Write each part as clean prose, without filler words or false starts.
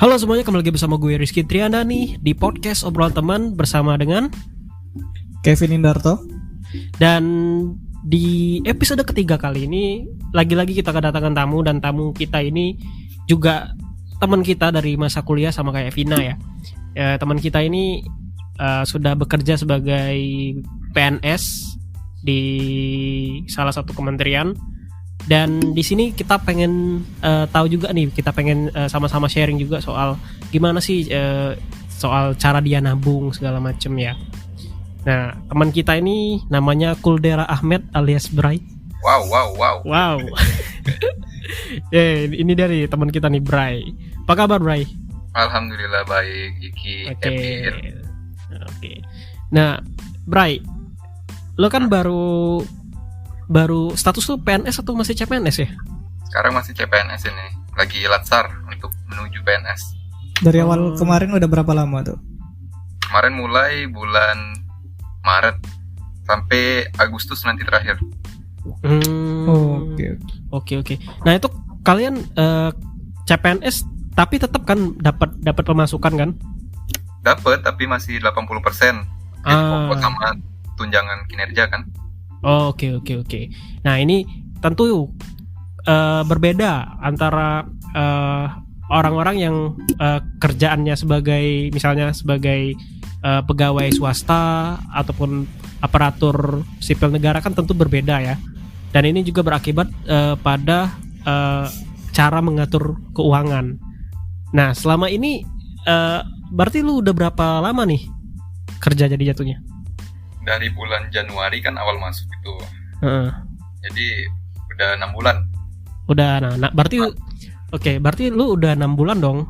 Halo semuanya, kembali lagi bersama gue Rizky Triana nih di podcast Obrolan Teman bersama dengan Kevin Indarto. Dan di episode ketiga kali ini lagi-lagi kita kedatangan tamu, dan tamu kita ini juga teman kita dari masa kuliah sama kayak Vina ya. Teman kita ini sudah bekerja sebagai PNS di salah satu kementerian. Dan di sini kita pengen tahu juga nih, kita pengen sama-sama sharing juga soal gimana sih soal cara dia nabung segala macem ya. Nah, teman kita ini namanya Kuldera Ahmed alias Bray. Wow. Ini dari teman kita nih, Bray. Apa kabar, Bray? Alhamdulillah baik, Iki. Oke. Nah, Bray, lo kan baru status tuh PNS atau masih CPNS ya? Sekarang masih CPNS ini, lagi latsar untuk menuju PNS. Dari awal kemarin udah berapa lama tuh? Kemarin mulai bulan Maret sampai Agustus nanti terakhir. Oke. Nah, itu kalian CPNS tapi tetap kan dapat pemasukan kan? Dapat, tapi masih 80%. Jadi fokus sama tunjangan kinerja kan. Oke. Nah, ini tentu berbeda antara orang-orang yang kerjaannya misalnya sebagai pegawai swasta ataupun aparatur sipil negara kan tentu berbeda ya. Dan ini juga berakibat pada cara mengatur keuangan. Nah, selama ini berarti lu udah berapa lama nih kerja jadi jatuhnya? Dari bulan Januari kan awal masuk itu. Jadi udah 6 bulan. Udah, nah berarti berarti lu udah 6 bulan dong,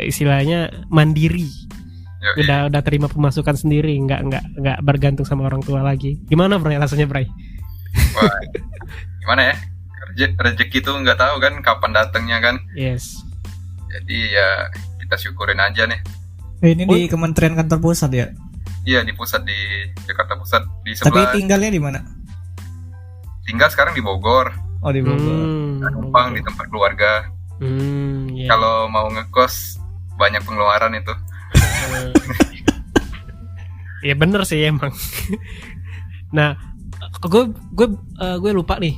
istilahnya mandiri. Udah terima pemasukan sendiri, nggak bergantung sama orang tua lagi. Gimana, Bray, rasanya, Bray? Wah, gimana ya? Rezeki tuh nggak tahu kan kapan datangnya kan. Yes. Jadi ya kita syukurin aja nih. Ini di Kementerian Kantor Pusat ya? Iya, di pusat, di Jakarta Pusat, di sebelah. Tapi tinggalnya di mana? Tinggal sekarang di Bogor. Oh, di Bogor. Numpang di tempat keluarga. Yeah. Kalau mau ngekos banyak pengeluaran itu. Ya bener sih emang. Nah, gue lupa nih.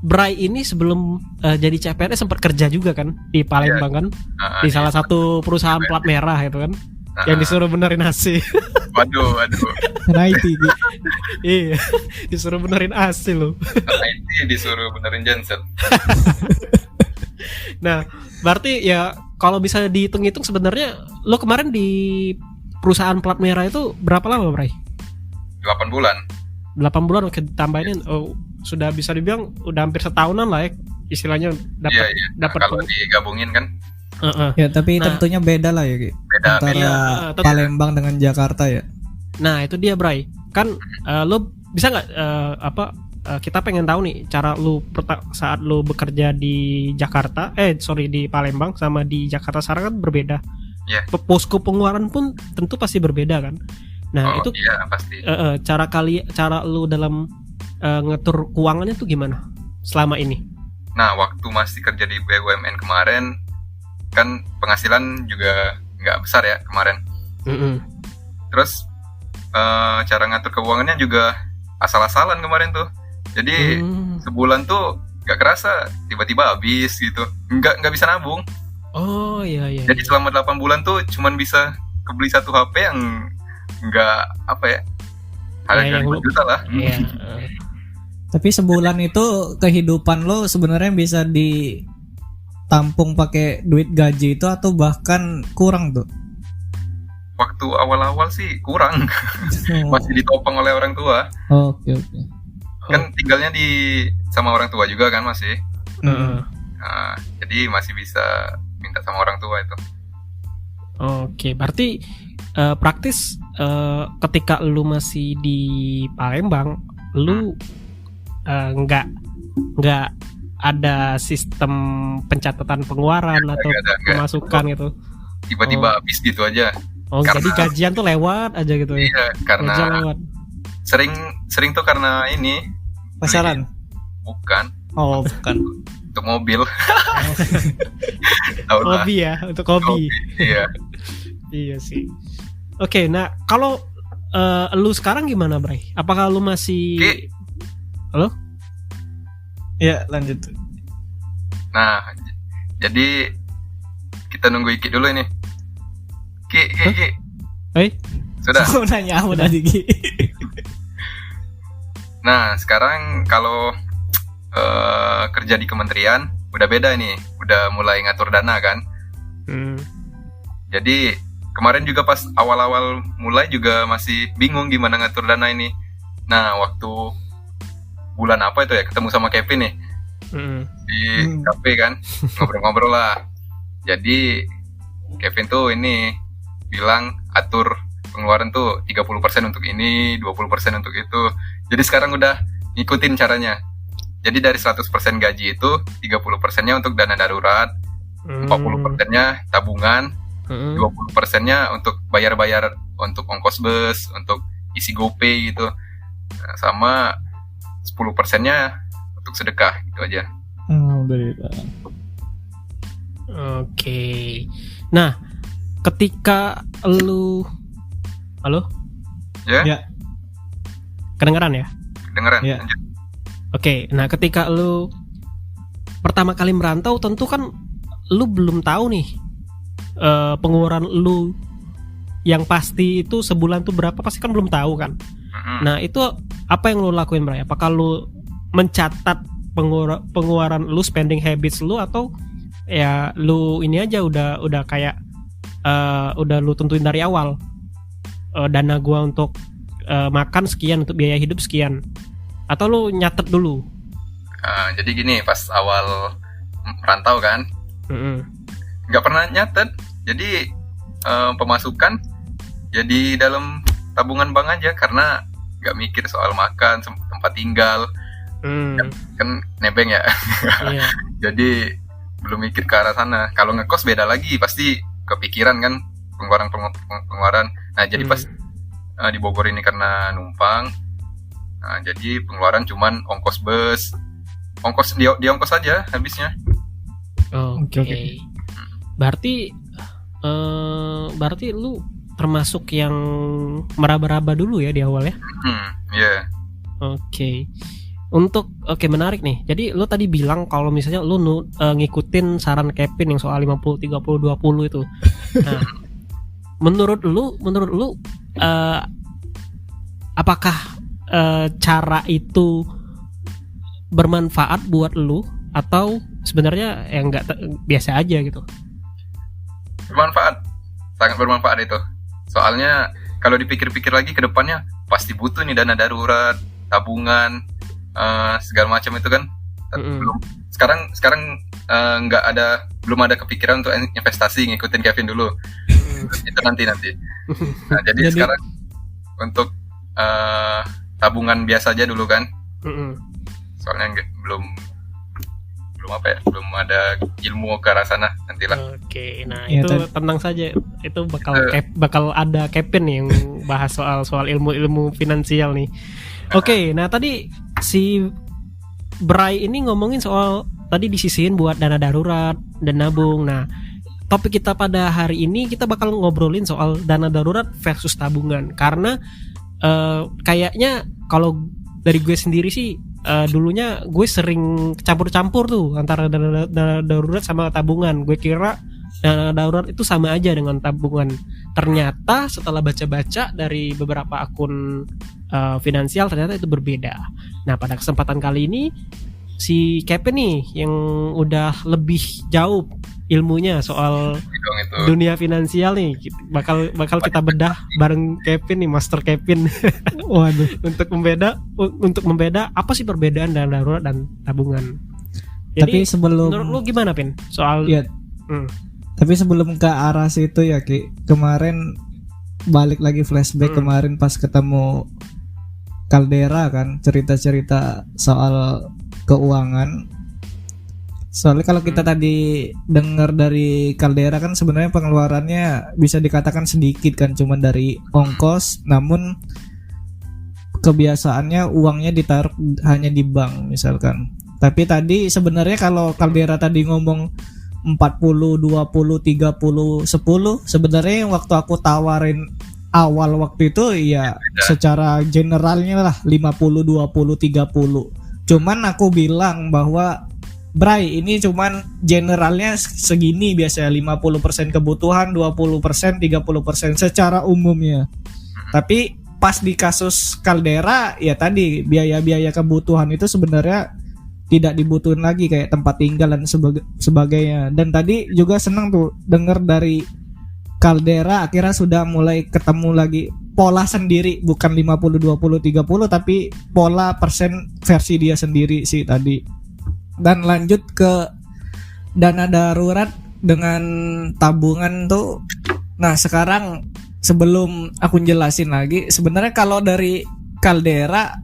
Bray ini sebelum jadi CPNS sempat kerja juga kan di Palembang kan, di salah satu perusahaan plat merah itu kan, yang disuruh benerin AC. Waduh. IT gitu. Iya, disuruh benerin AC loh. IT disuruh benerin genset. Nah, berarti ya kalau bisa dihitung-hitung sebenarnya lo kemarin di perusahaan plat merah itu berapa lama, Bray? 8 bulan. 8 bulan, oke, tambahin. Sudah bisa dibilang udah hampir setahunan lah ya, istilahnya dapat. Nah, kalau digabungin kan. Ya, tapi tentunya beda lah ya, Ki. Antara Palembang dengan Jakarta ya. Nah, itu dia, Bray. Kan lo bisa nggak kita pengen tahu nih cara lu saat lu bekerja di Jakarta, di Palembang sama di Jakarta sekarang kan berbeda. Yeah. Posko pengeluaran pun tentu pasti berbeda kan. Nah, itu pasti. Cara lu dalam ngatur keuangannya tuh gimana selama ini? Nah, waktu masih kerja di BUMN kemarin kan penghasilan juga nggak besar ya kemarin. Terus cara ngatur keuangannya juga asal-asalan kemarin tuh. Jadi sebulan tuh nggak kerasa tiba-tiba habis gitu. Nggak bisa nabung. Oh iya. Jadi selama 8 bulan tuh cuman bisa kebeli satu HP yang nggak harga 5 juta lah. Iya. Tapi sebulan itu kehidupan lo sebenarnya bisa ditampung pakai duit gaji itu atau bahkan kurang tuh? Waktu awal-awal sih kurang. Masih ditopang oleh orang tua. Oke. Kan tinggalnya sama orang tua juga kan masih. Nah, jadi masih bisa minta sama orang tua itu. Oke, berarti praktis ketika lu masih di Palembang, lu nggak ada sistem pencatatan pengeluaran atau pemasukan gitu. Tiba-tiba habis gitu aja. Jadi gajian tuh lewat aja gitu ya. Iya, karena sering tuh karena ini pasaran. Bukan. Oh, bukan. untuk mobil. Tahu lah. Hobi ya, untuk hobi. Iya. Iya sih. Oke, nah kalau lu sekarang gimana, Bray? Apakah lu masih Ki. Halo? Ya, lanjut. Nah, jadi kita nunggu Iki dulu ini. Ki. Hei? Sudah. Aku nanya apa tadi, Ki? Nah, sekarang kalau kerja di kementerian udah beda nih, udah mulai ngatur dana kan. Jadi kemarin juga pas awal-awal mulai juga masih bingung gimana ngatur dana ini. Nah, waktu bulan apa itu ya ketemu sama Kevin nih di kafe kan, ngobrol-ngobrol lah. Jadi Kevin tuh ini bilang atur pengeluaran tuh 30% untuk ini, 20% untuk itu. Jadi sekarang udah ngikutin caranya. Jadi dari 100% gaji itu 30%-nya untuk dana darurat, 40%-nya tabungan, 20%-nya untuk bayar-bayar untuk ongkos bus, untuk isi GoPay gitu. Nah, sama 10%-nya untuk sedekah gitu aja. Alhamdulillah. Oke. Nah, ketika lu Halo? Ya? Ya. Kedengeran ya? Kedengeran? Ya. Lanjut. Oke, nah ketika lu pertama kali merantau tentu kan lu belum tahu nih pengeluaran lu yang pasti itu sebulan tuh berapa, pasti kan belum tahu kan. Nah itu apa yang lu lakuin, Bray? Apakah lu mencatat pengeluaran lu, spending habits lu, atau ya lu ini aja udah kayak udah lu tentuin dari awal, dana gua untuk makan sekian, untuk biaya hidup sekian, atau lu nyatet dulu? Jadi gini, pas awal merantau kan, nggak pernah nyatet. Jadi pemasukan jadi dalam tabungan bank aja, karena nggak mikir soal makan, tempat tinggal, kan nebeng ya. Iya. Jadi belum mikir ke arah sana. Kalau ngekos beda lagi, pasti kepikiran kan pengeluaran. Nah jadi pas di Bogor ini karena numpang, nah jadi pengeluaran cuman ongkos bus, ongkos di ongkos aja habisnya. Oke. Berarti lu termasuk yang meraba-raba dulu ya di awal ya? Iya. Oke. Menarik nih. Jadi lu tadi bilang kalau misalnya lu ngikutin saran Kevin yang soal 50 30 20 itu. Nah, menurut lu apakah cara itu bermanfaat buat lu, atau sebenarnya yang enggak biasa aja gitu? Bermanfaat, sangat bermanfaat itu. Soalnya kalau dipikir-pikir lagi ke depannya pasti butuh nih dana darurat, tabungan, segala macam itu kan. Belum sekarang belum ada kepikiran untuk investasi, ngikutin Kevin dulu. Itu nanti. Nah, jadi sekarang untuk tabungan biasa aja dulu kan. Soalnya belum ada ilmu ke arah sana, nantilah. Oke, nah ya, itu tenang saja, itu bakal ada Kevin nih yang bahas soal ilmu finansial nih. Oke, nah tadi si Bray ini ngomongin soal tadi disisihin buat dana darurat dan nabung. Nah, topik kita pada hari ini kita bakal ngobrolin soal dana darurat versus tabungan, karena kayaknya kalau dari gue sendiri sih, dulunya gue sering campur-campur tuh antara dana darurat sama tabungan. Gue kira dana darurat itu sama aja dengan tabungan. Ternyata setelah baca-baca dari beberapa akun finansial, ternyata itu berbeda. Nah, pada kesempatan kali ini si Kevin nih yang udah lebih jauh ilmunya soal dunia finansial nih, bakal kita bedah bareng Kevin nih, Master Kevin. Waduh. untuk membeda apa sih perbedaan dana darurat dan tabungan. Jadi, tapi sebelum menurut lu gimana, Pin? Soal Tapi sebelum ke arah situ ya, Ki, kemarin balik lagi flashback kemarin pas ketemu Caldera kan, cerita-cerita soal keuangan. Soalnya kalau kita tadi dengar dari Caldera kan sebenarnya pengeluarannya bisa dikatakan sedikit kan, cuma dari ongkos, namun kebiasaannya uangnya ditaruh hanya di bank misalkan. Tapi tadi sebenarnya kalau Caldera tadi ngomong 40, 20, 30, 10, sebenarnya yang waktu aku tawarin awal waktu itu ya secara generalnya lah 50, 20, 30. Cuman aku bilang bahwa Bray, ini cuman generalnya segini biasanya 50% kebutuhan, 20%, 30% secara umumnya. Tapi pas di kasus Caldera ya tadi biaya-biaya kebutuhan itu sebenarnya tidak dibutuhin lagi kayak tempat tinggal dan sebagainya. Dan tadi juga seneng tuh denger dari Caldera akhirnya sudah mulai ketemu lagi pola sendiri, bukan 50, 20, 30 tapi pola persen versi dia sendiri sih tadi. Dan lanjut ke dana darurat dengan tabungan tuh. Nah sekarang sebelum aku jelasin lagi, sebenarnya kalau dari Caldera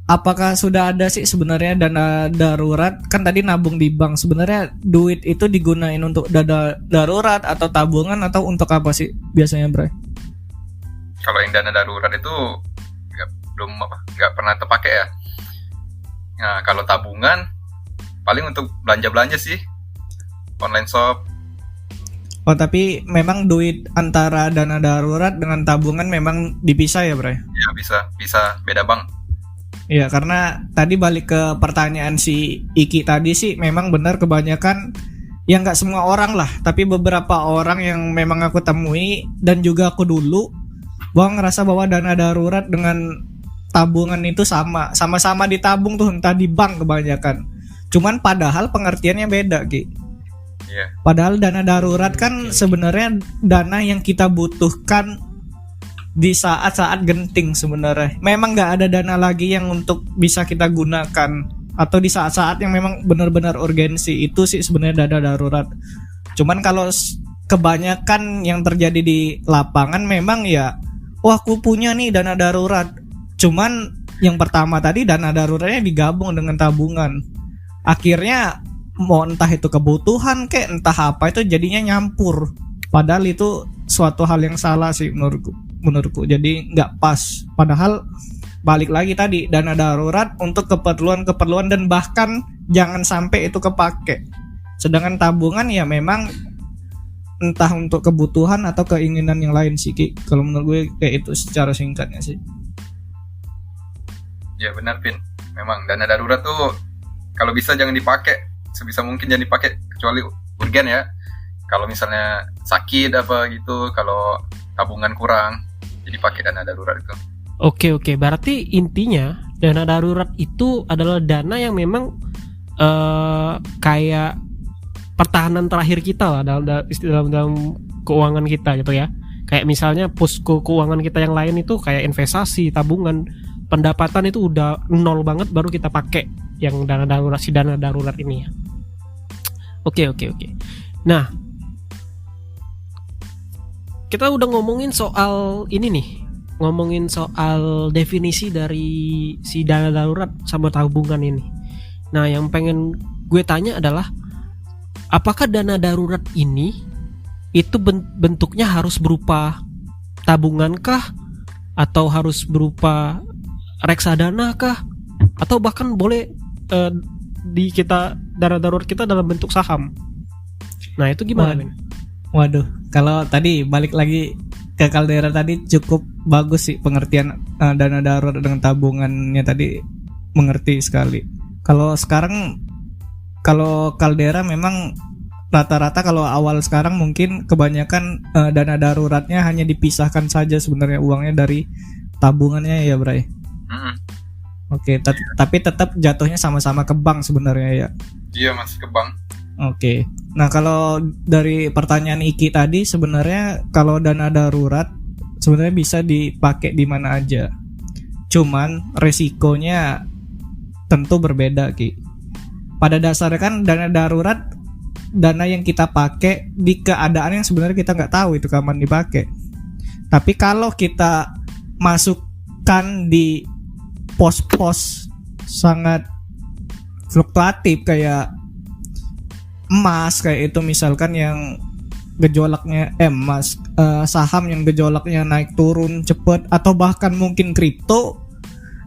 apakah sudah ada sih sebenarnya dana darurat? Kan tadi nabung di bank, sebenarnya duit itu digunain untuk dana darurat atau tabungan atau untuk apa sih biasanya, Bray? Kalau yang dana darurat itu nggak pernah terpakai ya. Nah kalau tabungan paling untuk belanja sih, online shop. Oh tapi memang duit antara dana darurat dengan tabungan memang dipisah ya, Bray? Ya bisa beda bank. Iya, karena tadi balik ke pertanyaan si Iki tadi sih, memang benar kebanyakan, ya nggak semua orang lah, tapi beberapa orang yang memang aku temui dan juga aku dulu, bahwa ngerasa bahwa dana darurat dengan tabungan itu sama-sama ditabung tuh, entah di bank kebanyakan. Cuman padahal pengertiannya beda, Ki. Iya. Padahal dana darurat kan sebenarnya dana yang kita butuhkan di saat-saat genting sebenarnya. Memang nggak ada dana lagi yang untuk bisa kita gunakan atau di saat-saat yang memang benar-benar urgensi, itu sih sebenarnya dana darurat. Cuman kalau kebanyakan yang terjadi di lapangan memang ya, wah aku punya nih dana darurat. Cuman yang pertama tadi dana daruratnya digabung dengan tabungan. Akhirnya mau entah itu kebutuhan kek entah apa itu jadinya nyampur. Padahal itu suatu hal yang salah sih menurutku. Jadi nggak pas. Padahal balik lagi tadi dana darurat untuk keperluan dan bahkan jangan sampai itu kepake. Sedangkan tabungan ya memang entah untuk kebutuhan atau keinginan yang lain sih, Ki. Kalau menurut gue kayak itu secara singkatnya sih. Ya benar, Pin. Memang dana darurat tuh kalau bisa jangan dipakai. Sebisa mungkin jangan dipakai kecuali urgen ya. Kalau misalnya sakit apa gitu, kalau tabungan kurang, jadi pakai dana darurat itu. Oke, berarti intinya dana darurat itu adalah dana yang memang kayak pertahanan terakhir kita lah dalam keuangan kita gitu ya. Kayak misalnya posko keuangan kita yang lain itu kayak investasi, tabungan, pendapatan itu udah nol banget baru kita pakai yang dana darurat ini ya. Oke. Nah, kita udah ngomongin soal ini nih, ngomongin soal definisi dari si dana darurat sama tabungan ini. Nah, yang pengen gue tanya adalah, apakah dana darurat ini itu bentuknya harus berupa tabungan kah, atau harus berupa reksadana kah, atau bahkan boleh di kita dana darurat kita dalam bentuk saham? Nah itu gimana, Ben? Waduh, kalau tadi balik lagi ke Caldera tadi cukup bagus sih pengertian dana darurat dengan tabungannya tadi, mengerti sekali. Kalau sekarang, kalau Caldera memang rata-rata kalau awal sekarang mungkin kebanyakan dana daruratnya hanya dipisahkan saja sebenarnya uangnya dari tabungannya ya, Bray. Oke, tapi tetap jatuhnya sama-sama ke bank sebenarnya ya. Iya, masih ke bank. Oke. Nah, kalau dari pertanyaan Iki tadi sebenarnya kalau dana darurat sebenarnya bisa dipakai di mana aja. Cuman resikonya tentu berbeda, Ki. Pada dasarnya kan dana darurat dana yang kita pakai di keadaan yang sebenarnya kita nggak tahu itu kapan dipakai. Tapi kalau kita masukkan di pos-pos sangat fluktuatif kayak emas, kayak itu misalkan yang gejolaknya saham yang gejolaknya naik turun cepat, atau bahkan mungkin kripto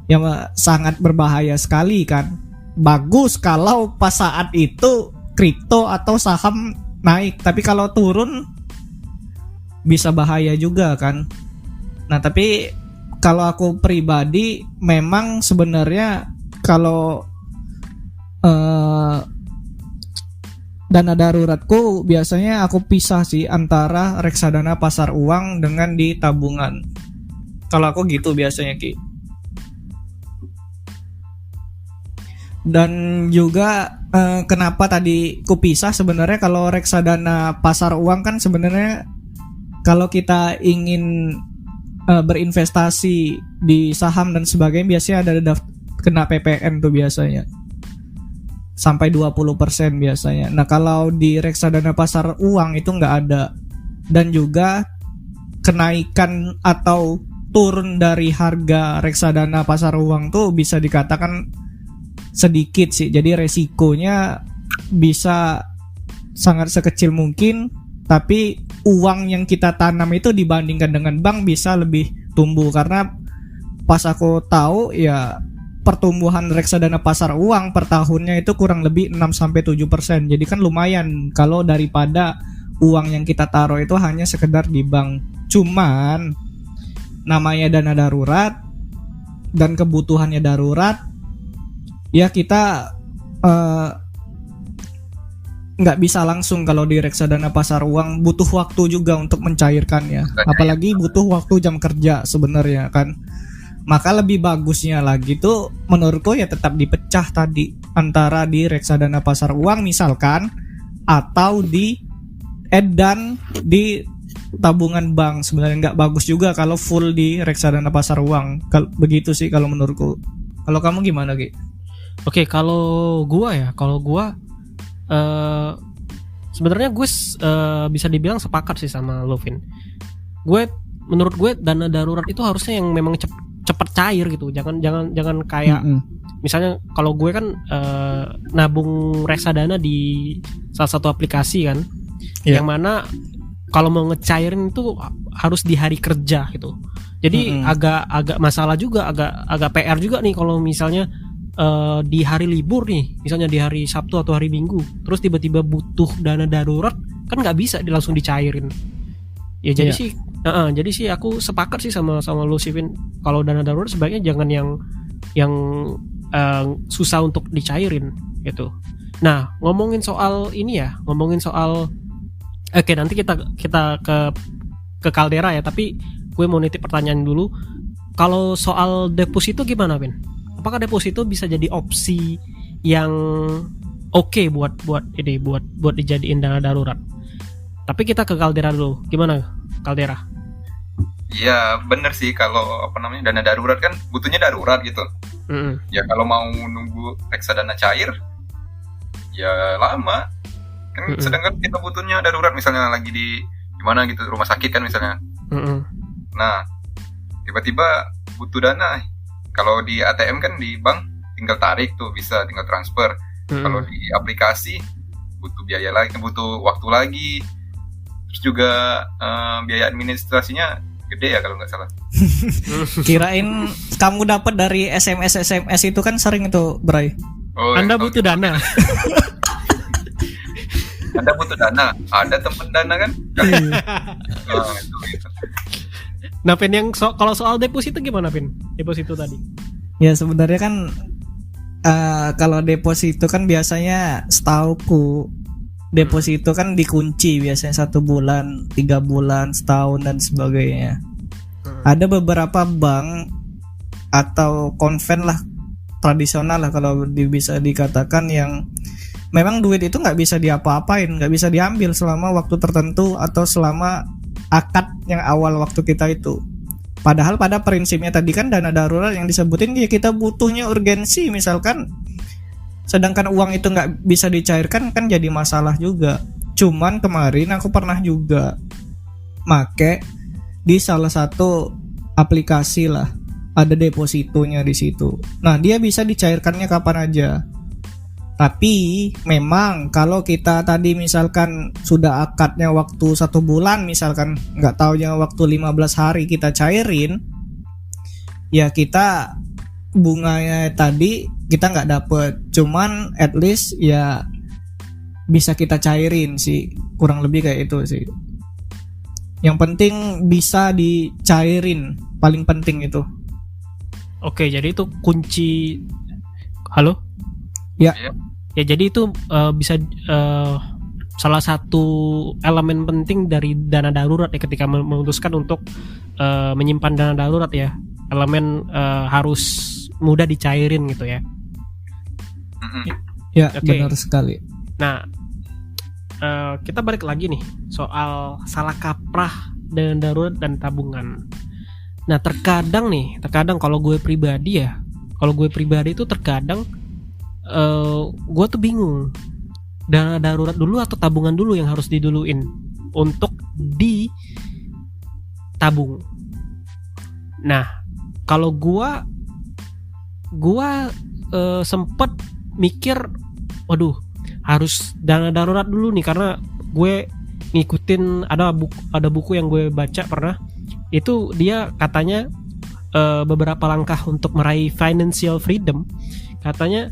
yang sangat berbahaya sekali kan. bagus kalau pas saat itu kripto atau saham naik, tapi kalau turun bisa bahaya juga kan. Nah tapi kalau aku pribadi memang sebenarnya kalau dana daruratku biasanya aku pisah sih antara reksadana pasar uang dengan di tabungan. Kalau aku gitu biasanya Ki. Dan juga kenapa tadi ku pisah, sebenarnya kalau reksadana pasar uang kan sebenarnya kalau kita ingin berinvestasi di saham dan sebagainya biasanya ada kena PPN tuh biasanya. Sampai 20% biasanya. Nah, kalau di reksadana pasar uang itu nggak ada. Dan juga kenaikan atau turun dari harga reksadana pasar uang tuh bisa dikatakan sedikit sih. Jadi resikonya bisa sangat sekecil mungkin, tapi uang yang kita tanam itu dibandingkan dengan bank bisa lebih tumbuh. Karena pas aku tahu ya pertumbuhan reksadana pasar uang per tahunnya itu kurang lebih 6-7%. Jadi kan lumayan kalau daripada uang yang kita taruh itu hanya sekedar di bank. Cuman namanya dana darurat dan kebutuhannya darurat, ya kita nggak bisa langsung. Kalau di reksadana pasar uang butuh waktu juga untuk mencairkannya, apalagi butuh waktu jam kerja sebenarnya kan. Maka lebih bagusnya lagi tuh menurutku ya tetap dipecah tadi antara di reksadana pasar uang misalkan, atau di edan di tabungan bank. Sebenarnya nggak bagus juga kalau full di reksadana pasar uang. Begitu sih kalau menurutku. Kalau kamu gimana Ki? Oke, kalau gua sebenarnya gue bisa dibilang sepakat sih sama Lovin. Menurut gue dana darurat itu harusnya yang memang cepet cair gitu. Jangan kayak misalnya kalau gue kan nabung reksadana di salah satu aplikasi kan, yang mana kalau mau ngecairin itu harus di hari kerja gitu. Jadi agak masalah juga, agak PR juga nih kalau misalnya di hari libur nih, misalnya di hari Sabtu atau hari Minggu, terus tiba-tiba butuh dana darurat, kan nggak bisa langsung dicairin. Ya jadi sih, jadi sih aku sepakat sih sama lu Sivin, kalau dana darurat sebaiknya jangan yang susah untuk dicairin gitu. Nah ngomongin soal ini ya, oke nanti kita ke Caldera ya, tapi gue mau nitip pertanyaan dulu. Kalau soal deposito gimana Vin? Apakah deposito bisa jadi opsi yang oke buat dijadiin dana darurat? Tapi kita ke Caldera dulu. Gimana Caldera? Iya bener sih, kalau dana darurat kan butuhnya darurat gitu. Ya kalau mau nunggu reksadana cair ya lama kan. Sedangkan kita butuhnya darurat, misalnya lagi di gimana gitu, rumah sakit kan misalnya. Nah tiba-tiba butuh dana. Kalau di ATM kan di bank tinggal tarik tuh, bisa tinggal transfer. Kalau di aplikasi butuh biaya lagi, butuh waktu lagi. Terus juga biaya administrasinya gede ya kalau nggak salah. Kirain kamu dapat dari SMS itu kan sering itu, Bray. Oh, Anda butuh dana. Anda butuh dana. Ada teman dana kan? Itu. Nah, Pin, kalau soal deposito gimana, Pin? Deposito tadi. Ya sebenarnya kan kalau deposito kan biasanya setauku deposito kan dikunci biasanya 1 bulan, 3 bulan, setahun dan sebagainya. Ada beberapa bank atau konven lah, tradisional lah kalau bisa dikatakan, yang memang duit itu nggak bisa diapa-apain, nggak bisa diambil selama waktu tertentu atau selama akad yang awal waktu kita itu. Padahal pada prinsipnya tadi kan dana darurat yang disebutin ya kita butuhnya urgensi misalkan, sedangkan uang itu nggak bisa dicairkan kan jadi masalah juga. Cuman kemarin aku pernah juga make di salah satu aplikasi lah, ada depositonya di situ. Nah dia bisa dicairkannya kapan aja. Tapi memang kalau kita tadi misalkan sudah akadnya waktu 1 bulan, misalkan nggak taunya waktu 15 hari kita cairin, ya kita bunganya tadi kita nggak dapet, cuman at least ya bisa kita cairin sih, kurang lebih kayak itu sih. Yang penting bisa dicairin, paling penting itu. Oke, jadi itu kunci. Halo? Ya. Ya, jadi itu bisa salah satu elemen penting dari dana darurat ya, ketika memutuskan untuk menyimpan dana darurat ya. Elemen harus mudah dicairin gitu ya. Ya, Oke. benar sekali. Nah, kita balik lagi nih soal salah kaprah dana darurat dan tabungan. Nah, terkadang kalau gue pribadi itu terkadang gue tuh bingung, dana darurat dulu atau tabungan dulu yang harus diduluin untuk ditabung. Nah, kalau gue sempet mikir, waduh, harus dana darurat dulu nih, karena gue ngikutin ada buku yang gue baca pernah, itu dia katanya beberapa langkah untuk meraih financial freedom. Katanya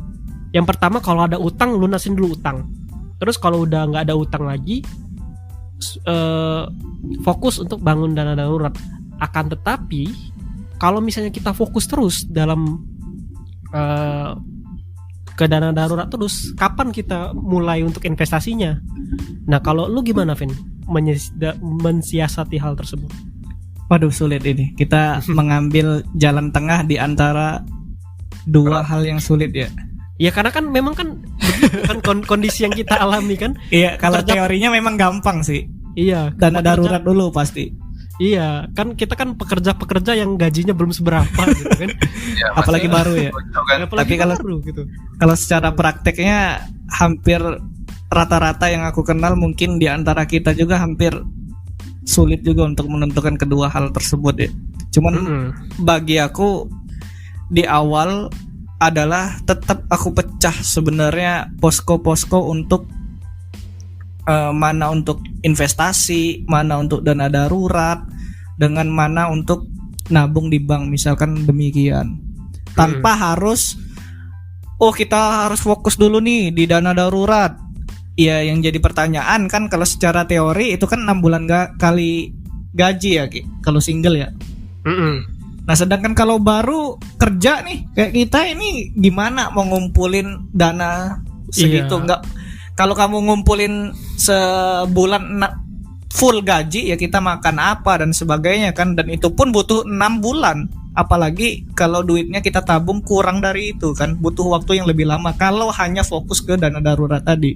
yang pertama, kalau ada utang, lunasin dulu utang. Terus kalau udah nggak ada utang lagi, fokus untuk bangun dana darurat. Akan tetapi kalau misalnya kita fokus terus dalam ke dana darurat terus, kapan kita mulai untuk investasinya? Nah, kalau lu gimana, Vin, mensiasati hal tersebut? Waduh, sulit ini. Kita mengambil jalan tengah di antara dua hal yang sulit ya. Ya karena kan memang kan kondisi yang kita alami kan. Iya, kalau teorinya memang gampang sih. Iya, Dana darurat dulu pasti. Iya, kan kita kan pekerja-pekerja yang gajinya belum seberapa gitu kan. Ya, Apalagi baru ya. Apalagi Tapi kalau baru gitu. Kalau secara prakteknya hampir rata-rata yang aku kenal, mungkin di antara kita juga hampir sulit juga untuk menentukan kedua hal tersebut ya. Cuman bagi aku di awal adalah tetap aku pecah sebenarnya posko-posko untuk mana untuk investasi, mana untuk dana darurat, dengan mana untuk nabung di bank, misalkan demikian. Tanpa harus kita harus fokus dulu nih di dana darurat. Ya, yang jadi pertanyaan kan, kalau secara teori itu kan 6 bulan kali gaji ya, Ki, kalau single ya. Nah, sedangkan kalau baru kerja nih kayak kita ini, gimana mau ngumpulin dana segitu? Enggak. Kalau kamu ngumpulin sebulan full gaji, ya kita makan apa dan sebagainya kan, dan itu pun butuh 6 bulan. Apalagi kalau duitnya kita tabung kurang dari itu kan, butuh waktu yang lebih lama kalau hanya fokus ke dana darurat tadi.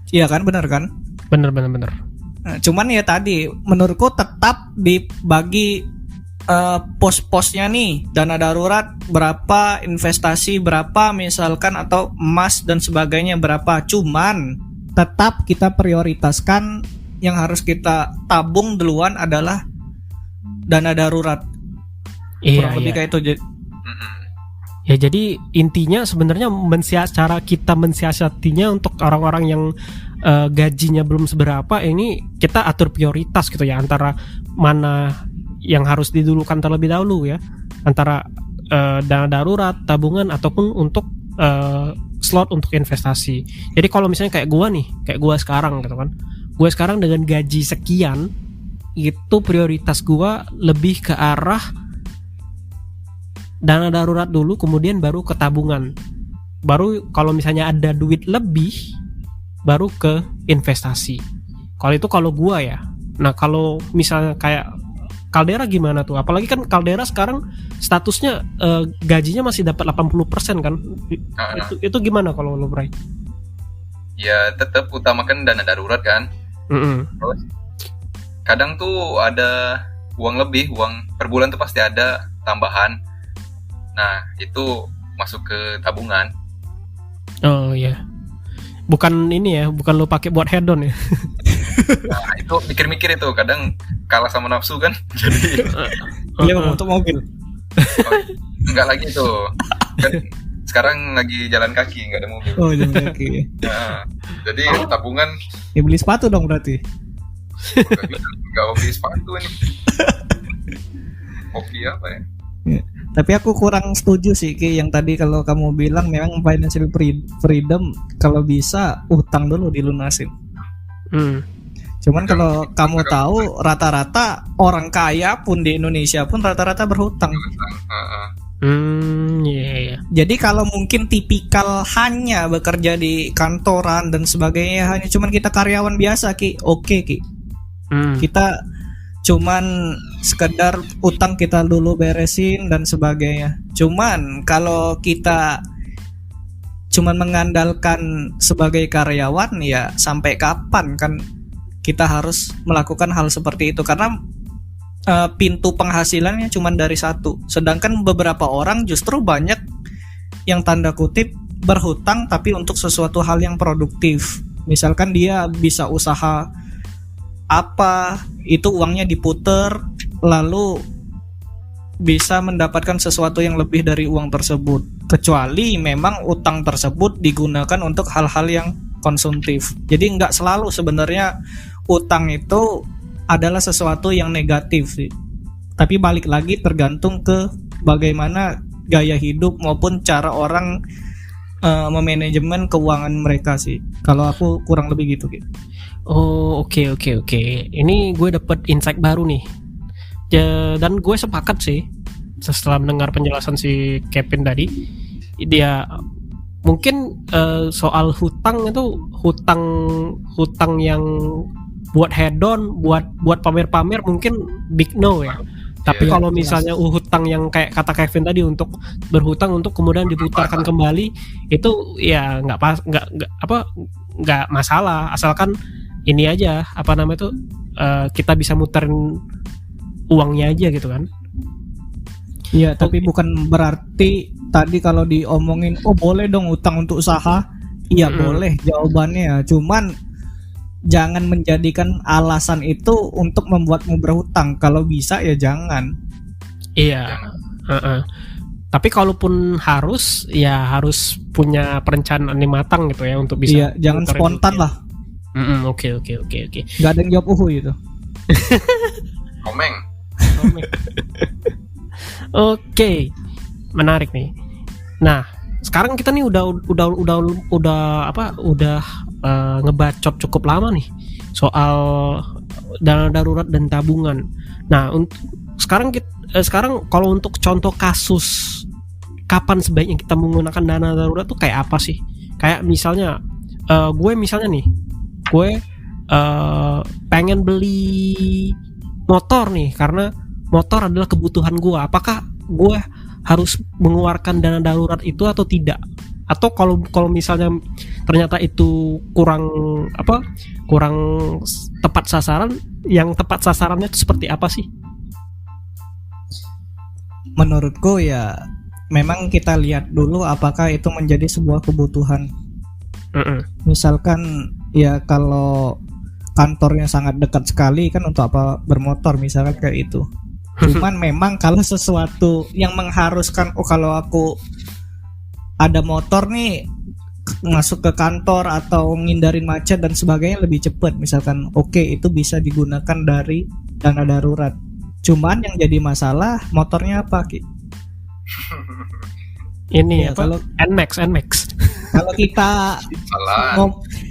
Iya kan, benar kan? Benar. Nah, cuman ya tadi menurutku tetap dibagi pos-posnya nih, dana darurat berapa, investasi berapa misalkan, atau emas dan sebagainya berapa. Cuman tetap kita prioritaskan yang harus kita tabung duluan adalah dana darurat. Kurang lebih kayak itu. Ya, jadi intinya sebenarnya cara kita mensiasatinya untuk orang-orang yang gajinya belum seberapa, ini kita atur prioritas gitu ya, antara mana yang harus didulukan terlebih dahulu ya, antara dana darurat, tabungan, ataupun untuk slot untuk investasi. Jadi kalau misalnya kayak gua sekarang gitu kan, gue sekarang dengan gaji sekian, itu prioritas gua lebih ke arah dana darurat dulu, kemudian baru ke tabungan, baru kalau misalnya ada duit lebih baru ke investasi. Kalau gua ya. Nah, kalau misalnya kayak Caldera gimana tuh? Apalagi kan Caldera sekarang statusnya gajinya masih dapat 80% kan? Itu gimana kalau lo, Bray? Ya tetap utamakan dana darurat kan. Terus kadang tuh ada uang lebih, uang per bulan tuh pasti ada tambahan. Nah, itu masuk ke tabungan. Oh iya. Bukan ini ya, bukan lo pakai buat head on ya. Nah, itu mikir-mikir itu, kadang kalah sama nafsu kan. Jadi Beli untuk mobil. Enggak lagi tuh. Kan sekarang lagi jalan kaki, enggak ada mobil. Oh, jalan kaki. Nah, jadi tabungan Ya beli sepatu dong berarti. enggak hobi sepatu nih. Hobi apa ya? Ya. Tapi aku kurang setuju sih Ki yang tadi kalau kamu bilang memang financial freedom kalau bisa utang dulu dilunasin. Cuman kalau kamu tahu rata-rata orang kaya pun di Indonesia pun rata-rata berhutang. Iya. Jadi kalau mungkin tipikal hanya bekerja di kantoran dan sebagainya, hanya cuman kita karyawan biasa Ki, oke Ki. Kita cuman sekedar utang kita dulu beresin dan sebagainya. Cuman kalau kita cuman mengandalkan sebagai karyawan, ya sampai kapan kan kita harus melakukan hal seperti itu, karena pintu penghasilannya cuman dari satu. Sedangkan beberapa orang justru banyak yang tanda kutip berhutang tapi untuk sesuatu hal yang produktif. Misalkan dia bisa usaha apa, itu uangnya diputer lalu bisa mendapatkan sesuatu yang lebih dari uang tersebut, kecuali memang utang tersebut digunakan untuk hal-hal yang konsumtif. Jadi nggak selalu sebenarnya utang itu adalah sesuatu yang negatif sih, tapi balik lagi tergantung ke bagaimana gaya hidup maupun cara orang memanajemen keuangan mereka sih. Kalau aku kurang lebih gitu gitu. Oh, oke. Ini gue dapet insight baru nih. Dan gue sepakat sih setelah mendengar penjelasan si Kevin tadi. Dia mungkin soal hutang itu hutang yang buat hedon, buat pamer-pamer mungkin big no ya. Tapi kalau misalnya hutang yang kayak kata Kevin tadi untuk berhutang untuk kemudian diputarkan kembali, itu ya nggak masalah, asalkan ini aja kita bisa muterin uangnya aja gitu kan. Iya, tapi bukan berarti tadi kalau diomongin boleh dong utang untuk usaha. Iya boleh jawabannya, cuman jangan menjadikan alasan itu untuk membuatmu berhutang. Kalau bisa ya jangan. Iya. Tapi kalaupun harus, ya harus punya perencanaan yang matang gitu ya untuk bisa. Iya, jangan spontan lah. Oke. Gak ada yang jawab gitu. Komeng. Oke, menarik nih. Nah, sekarang kita nih udah ngebacot cukup lama nih soal dana darurat dan tabungan. Nah, sekarang kalau untuk contoh kasus kapan sebaiknya kita menggunakan dana darurat tuh kayak apa sih? Kayak misalnya gue pengen beli motor nih karena motor adalah kebutuhan gue. Apakah gue harus mengeluarkan dana darurat itu atau tidak? Atau kalau misalnya ternyata itu kurang tepat sasaran, yang tepat sasarannya itu seperti apa sih? Menurutku ya memang kita lihat dulu apakah itu menjadi sebuah kebutuhan. Misalkan ya kalau kantornya sangat dekat sekali kan untuk apa bermotor misalkan kayak itu. Cuman memang kalau sesuatu yang mengharuskan kalau aku ada motor nih masuk ke kantor atau ngindarin macet dan sebagainya lebih cepat misalkan, oke, itu bisa digunakan dari dana darurat. Cuman yang jadi masalah motornya apa Ki? Ini ya, kalau NMAX.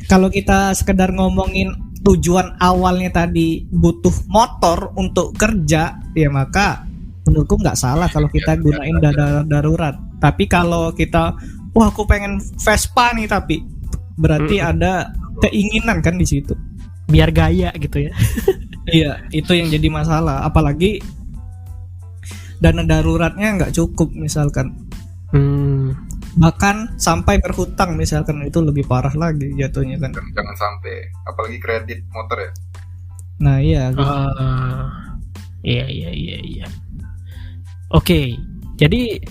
Kalau kita sekedar ngomongin tujuan awalnya tadi butuh motor untuk kerja, ya maka menurutku nggak salah kalau kita gunain dana darurat. Tapi kalau kita aku pengen Vespa nih, tapi berarti ada keinginan kan di situ. Biar gaya gitu ya. Iya, itu yang jadi masalah. Apalagi dana daruratnya nggak cukup misalkan. Bahkan sampai berhutang misalkan, itu lebih parah lagi jatuhnya kan. Jangan sampai, apalagi kredit motor ya. Nah iya. Iya. Oke, jadi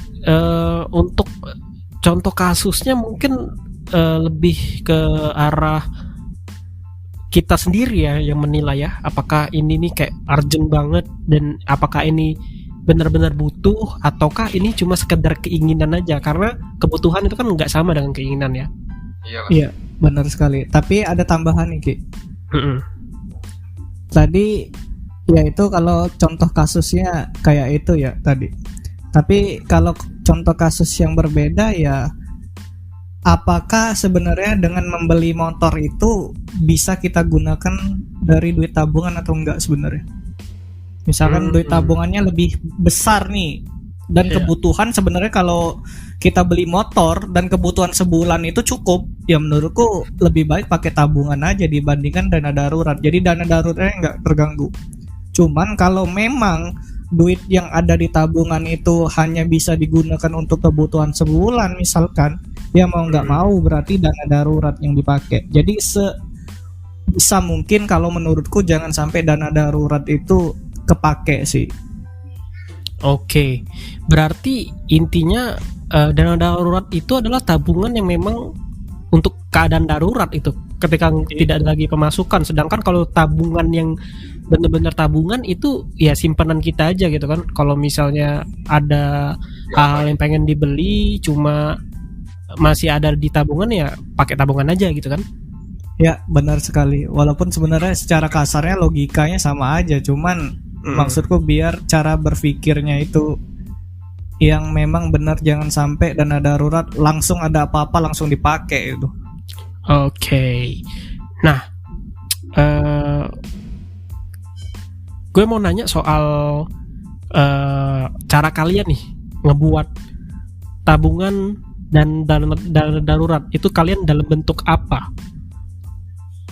untuk contoh kasusnya mungkin lebih ke arah kita sendiri ya yang menilai ya, apakah ini nih kayak urgent banget dan apakah ini benar-benar butuh ataukah ini cuma sekedar keinginan aja, karena kebutuhan itu kan nggak sama dengan keinginan ya. Iya, benar sekali. Tapi ada tambahan nih Ki. Tadi ya itu kalau contoh kasusnya kayak itu ya tadi. Tapi kalau contoh kasus yang berbeda ya, apakah sebenarnya dengan membeli motor itu bisa kita gunakan dari duit tabungan atau enggak sebenarnya? Misalkan duit tabungannya lebih besar nih, dan kebutuhan sebenarnya kalau kita beli motor dan kebutuhan sebulan itu cukup, ya menurutku lebih baik pakai tabungan aja dibandingkan dana darurat. Jadi dana daruratnya nggak terganggu. Cuman kalau memang duit yang ada di tabungan itu hanya bisa digunakan untuk kebutuhan sebulan misalkan, ya mau nggak mau berarti dana darurat yang dipakai. Jadi sebisa mungkin kalau menurutku jangan sampai dana darurat itu kepake sih. Oke, berarti intinya dana darurat itu adalah tabungan yang memang untuk keadaan darurat itu, ketika tidak ada lagi pemasukan. Sedangkan kalau tabungan yang benar-benar tabungan itu ya simpanan kita aja gitu kan. Kalau misalnya ada hal yang pengen dibeli cuma masih ada di tabungan, ya pakai tabungan aja gitu kan. Ya benar sekali. Walaupun sebenarnya secara kasarnya logikanya sama aja, cuman maksudku biar cara berpikirnya itu yang memang benar, jangan sampai dana darurat langsung ada apa-apa langsung dipakai itu. Oke. Nah, gue mau nanya soal cara kalian nih ngebuat tabungan dan dana darurat itu kalian dalam bentuk apa?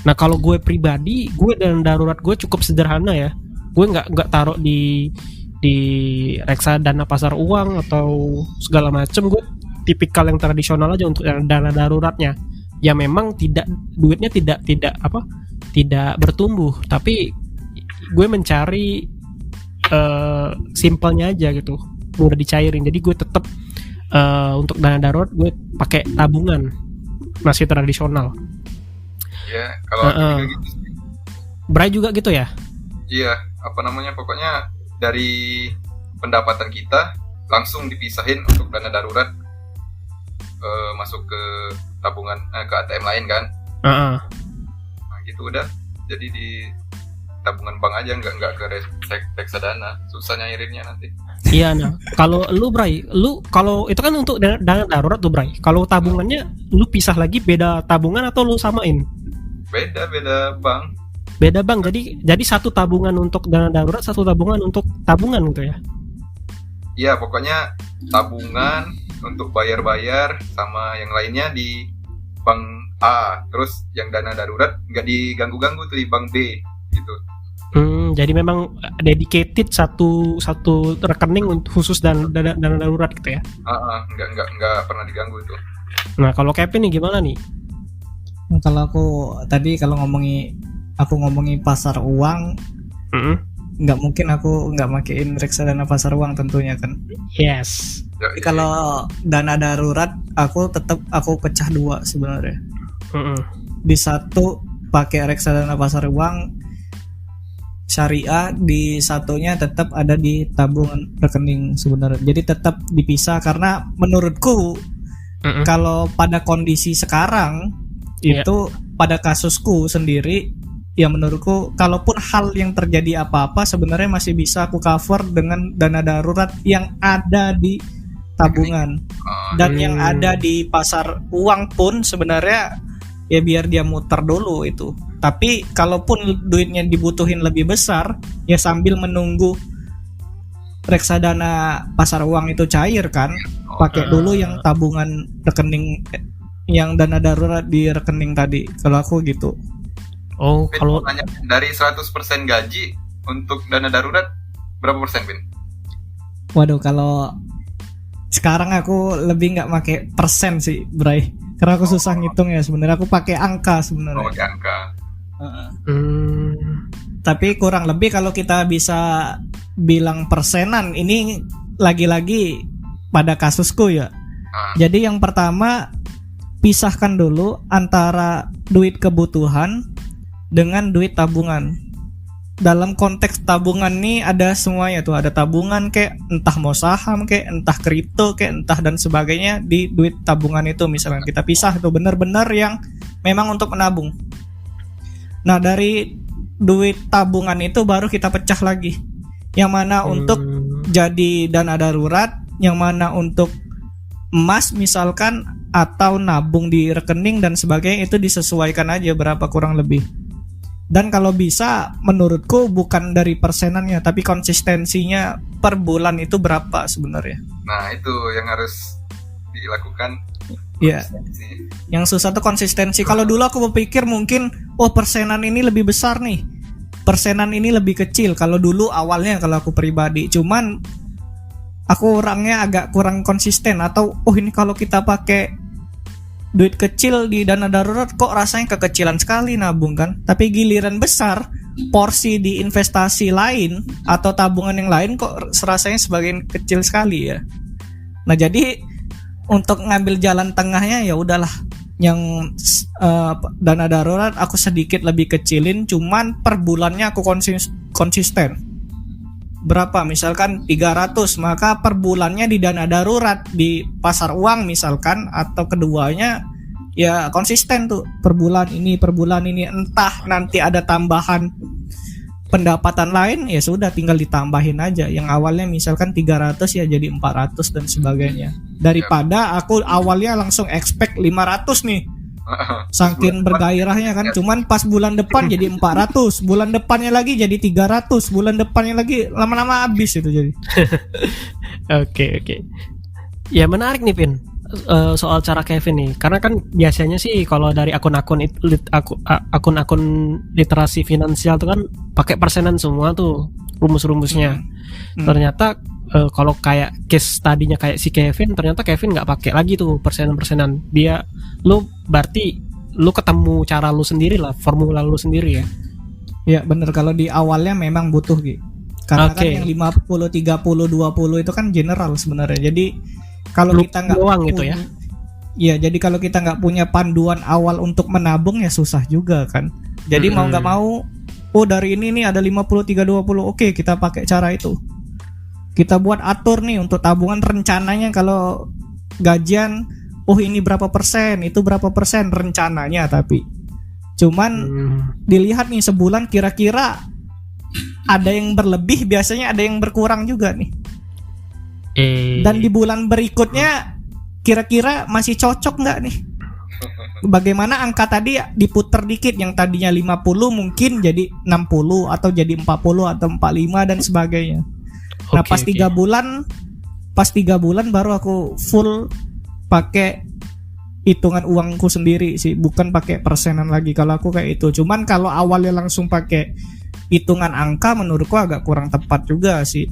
Nah, kalau gue pribadi, gue dana darurat gue cukup sederhana ya. Gue nggak taruh di reksadana pasar uang atau segala macem. Gue tipikal yang tradisional aja untuk dana daruratnya. Ya memang duitnya tidak bertumbuh, tapi gue mencari simpelnya aja gitu, mudah dicairin. Jadi gue tetap untuk dana darurat gue pakai tabungan, masih tradisional. Ya, kalau aku juga gitu sih. Bray juga gitu ya? Iya, pokoknya dari pendapatan kita langsung dipisahin untuk dana darurat, masuk ke tabungan, ke ATM lain kan. Nah gitu udah, jadi di tabungan bank aja, nggak ke reksadana, susah nyairinnya nanti. Iya, nah kalau lu Bray, kalau itu kan untuk dana darurat tuh Bray, kalau tabungannya lu pisah lagi, beda tabungan atau lu samain? Beda bank. Beda bang, jadi satu tabungan untuk dana darurat, satu tabungan untuk tabungan gitu ya? Iya, pokoknya tabungan untuk bayar-bayar sama yang lainnya di bank A, terus yang dana darurat nggak diganggu-ganggu tuh di bank B gitu. Jadi memang dedicated satu rekening khusus dana darurat gitu ya? Nggak pernah diganggu itu. Nah, kalau Kevin nih gimana nih? Kalau aku tadi aku ngomongin pasar uang, nggak mungkin aku nggak makein reksadana pasar uang tentunya kan. Yes. Jadi kalau dana darurat aku pecah dua sebenarnya. Di satu pakai reksadana pasar uang syariah, di satunya tetap ada di tabungan rekening sebenarnya. Jadi tetap dipisah karena menurutku kalau pada kondisi sekarang itu pada kasusku sendiri, ya menurutku kalaupun hal yang terjadi apa-apa sebenarnya masih bisa aku cover dengan dana darurat yang ada di tabungan. Dan yang ada di pasar uang pun sebenarnya ya biar dia muter dulu itu. Tapi kalaupun duitnya dibutuhin lebih besar, ya sambil menunggu reksadana pasar uang itu cair kan, pakai dulu yang tabungan rekening, yang dana darurat di rekening tadi. Kalau aku gitu. Oh, kalau nanya, dari 100% gaji untuk dana darurat berapa persen, Bin? Waduh, kalau sekarang aku lebih nggak pakai persen sih, Bray. Karena aku susah ngitung ya sebenarnya. Aku pakai angka sebenarnya. Pakai angka. Tapi kurang lebih kalau kita bisa bilang persenan, ini lagi-lagi pada kasusku ya. Jadi yang pertama, pisahkan dulu antara duit kebutuhan dengan duit tabungan. Dalam konteks tabungan nih ada semuanya tuh, ada tabungan kayak entah mau saham kayak entah kripto kayak entah dan sebagainya di duit tabungan itu. Misalnya kita pisah tuh benar-benar yang memang untuk menabung. Nah, dari duit tabungan itu baru kita pecah lagi, yang mana untuk jadi dana darurat yang mana untuk emas misalkan atau nabung di rekening dan sebagainya, itu disesuaikan aja berapa kurang lebih. Dan kalau bisa menurutku bukan dari persenannya tapi konsistensinya per bulan itu berapa sebenarnya. Nah itu yang harus dilakukan. Iya. Yang susah tuh konsistensi. Kalau dulu aku berpikir mungkin persenan ini lebih besar nih, persenan ini lebih kecil. Kalau dulu awalnya, kalau aku pribadi, cuman aku orangnya agak kurang konsisten. Atau ini kalau kita pakai duit kecil di dana darurat kok rasanya kekecilan sekali nabung kan. Tapi giliran besar, porsi di investasi lain atau tabungan yang lain kok rasanya sebagian kecil sekali ya. Nah jadi untuk ngambil jalan tengahnya ya udahlah, yang dana darurat aku sedikit lebih kecilin, cuman per bulannya aku konsisten. Berapa? Misalkan 300, maka per bulannya di dana darurat di pasar uang misalkan, atau keduanya ya konsisten tuh per bulan ini. Entah nanti ada tambahan pendapatan lain ya sudah tinggal ditambahin aja. Yang awalnya misalkan 300 ya jadi 400 dan sebagainya. Daripada aku awalnya langsung expect 500 nih. Saking bergairahnya kan, cuman pas bulan depan jadi 400, bulan depannya lagi jadi 300, bulan depannya lagi, lama-lama habis itu jadi. Oke. Ya menarik nih Pin, soal cara Kevin nih, karena kan biasanya sih kalau dari akun-akun literasi finansial tuh kan pakai persenan semua tuh rumus-rumusnya. Ternyata kalau kayak case tadinya kayak si Kevin, ternyata Kevin nggak pakai lagi tuh persenan. Dia, berarti lu ketemu cara lu sendiri lah, formula lu sendiri ya. Ya bener, kalau di awalnya memang butuh Gi. Karena kan yang 50, 30, 20 itu kan general sebenarnya. Jadi kalau kita nggak gitu ya. Iya, jadi kalau kita nggak punya panduan awal untuk menabung ya susah juga kan. Jadi mau nggak mau, dari ini nih ada 50, 30, 20, oke kita pakai cara itu. Kita buat atur nih untuk tabungan rencananya, kalau gajian ini berapa persen, itu berapa persen rencananya. Tapi cuman dilihat nih sebulan kira-kira ada yang berlebih, biasanya ada yang berkurang juga nih. Dan di bulan berikutnya kira-kira masih cocok nggak nih? Bagaimana angka tadi diputer dikit, yang tadinya 50 mungkin jadi 60 atau jadi 40 atau 45 dan sebagainya. Nah pas 3 bulan baru aku full pakai hitungan uangku sendiri sih, bukan pakai persenan lagi kalau aku kayak itu. Cuman kalau awalnya langsung pakai hitungan angka menurutku agak kurang tepat juga sih.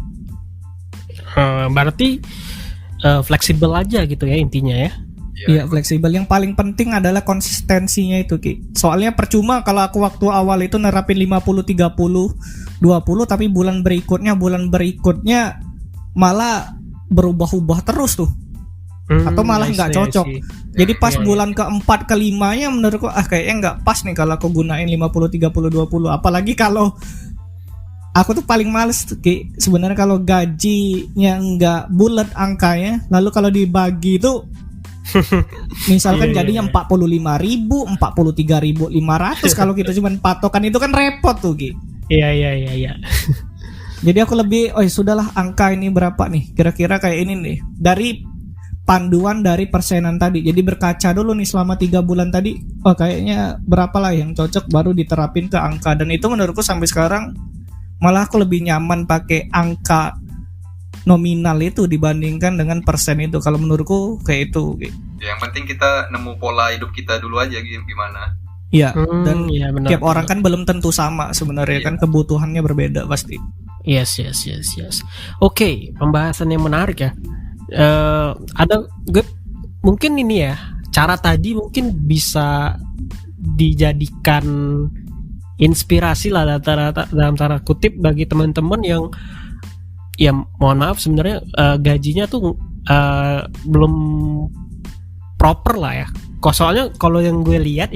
Berarti fleksibel aja gitu ya intinya ya. Iya fleksibel. Yang paling penting adalah konsistensinya itu Ki. Soalnya percuma kalau aku waktu awal itu nerapin 50, 30, 20, tapi bulan berikutnya malah berubah-ubah terus tuh. Atau malah nggak cocok. Jadi pas bulan keempat kelimanya menurutku kayaknya nggak pas nih kalau aku gunain 50, 30, 20. Apalagi kalau aku tuh paling males Ki sebenarnya kalau gajinya nggak bulat angkanya, lalu kalau dibagi itu misalkan jadinya 45.000, 43.500 kalau kita cuman patokan itu kan repot tuh Ki. Iya. Jadi aku lebih sudahlah, angka ini berapa nih kira-kira kayak ini nih, dari panduan dari persenan tadi. Jadi berkaca dulu nih selama 3 bulan tadi, kayaknya berapa lah yang cocok, baru diterapin ke angka. Dan itu menurutku sampai sekarang malah aku lebih nyaman pakai angka nominal itu dibandingkan dengan persen itu. Kalau menurutku kayak itu. Yang penting kita nemu pola hidup kita dulu aja gimana. Iya, dan tiap orang kan belum tentu sama sebenarnya kan, kebutuhannya berbeda pasti. Yes. Oke, pembahasan yang menarik ya. Ada mungkin ini ya, cara tadi mungkin bisa dijadikan inspirasi lah dalam tanda kutip bagi teman-teman yang ya mohon maaf sebenarnya gajinya tuh belum proper lah ya. Soalnya kalau yang gue lihat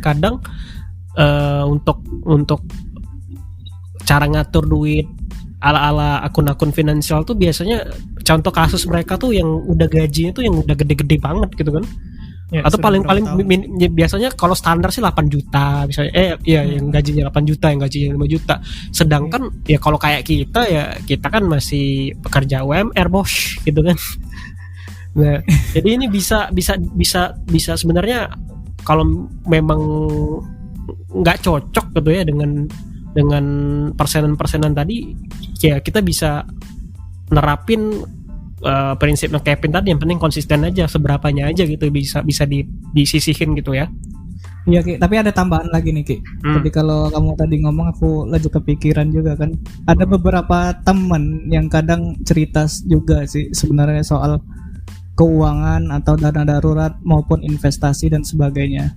kadang untuk cara ngatur duit ala akun-akun finansial tuh biasanya contoh kasus mereka tuh yang udah gajinya tuh yang udah gede-gede banget gitu kan. Ya, Atau sudah paling berapa tahun. biasanya kalau standar sih 8 juta misalnya, yang gajinya 8 juta, yang gajinya 5 juta. Sedangkan ya kalau kayak kita, ya kita kan masih pekerja UMR bos gitu kan. Nah, jadi ini bisa sebenarnya kalau memang nggak cocok gitu ya dengan persenan tadi, ya kita bisa nerapin prinsipnya Kevin tadi, yang penting konsisten aja, seberapanya aja gitu, bisa disisihin gitu ya. Iya Ki, tapi ada tambahan lagi nih Ki. Jadi kalau kamu tadi ngomong, aku lagi kepikiran juga kan. Ada beberapa teman yang kadang cerita juga sih sebenarnya soal keuangan atau dana darurat maupun investasi dan sebagainya.